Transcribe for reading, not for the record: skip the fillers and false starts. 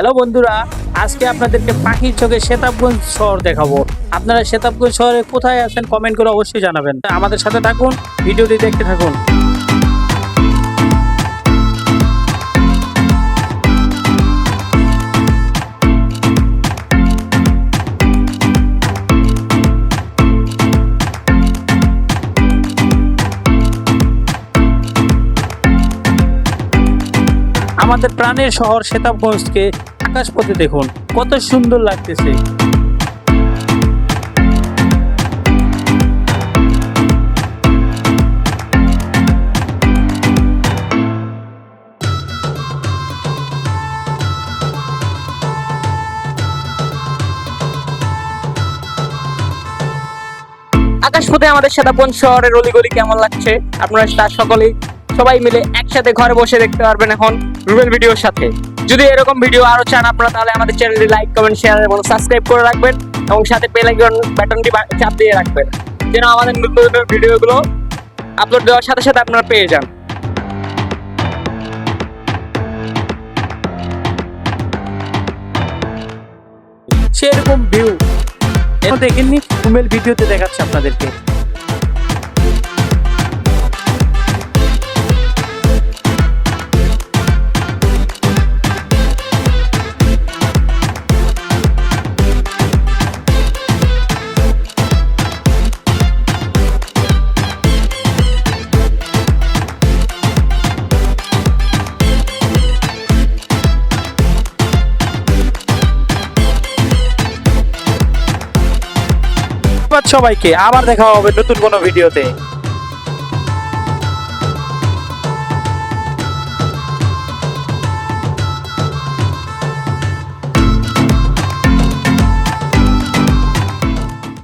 Hello বন্ধুরা, আজকে আপনাদেরকে পাখির চোখে সেতাবগঞ্জ শহর দেখাবো। আপনারা সেতাবগঞ্জ শহরে কোথায় আছেন কমেন্ট করে অবশ্যই জানাবেন। আমাদের সাথে থাকুন, ভিডিওটি দেখতে থাকুন। আমাদের প্রাণের শহর সেতাবগঞ্জকে আকাশপথে দেখুন, কত সুন্দর লাগতেছে। আকাশপথে আমাদের সেতাবগঞ্জ শহরের অলিগলি কেমন লাগছে আপনারা তার সকলেই সবাই মিলে একসাথে ঘরে বসে দেখতে পারবেন এখন রুবেল ভিডিওর সাথে। যদি এরকম ভিডিও আরো চান আপনারা, তাহলে আমাদের চ্যানেলটি লাইক, কমেন্ট, শেয়ার এবং সাবস্ক্রাইব করে রাখবেন এবং সাথে বেল আইকন বাটনটি চাপ দিয়ে রাখবেন, যেন আমাদের নতুন নতুন ভিডিওগুলো আপলোড দেওয়ার সাথে সাথে আপনারা পেয়ে যান। সেরকম ভিউ দেখেননি, রুমেল ভিডিওতে দেখাচ্ছে আপনাদেরকে। সবাইকে আবার দেখা হবে নতুন কোনো ভিডিওতে।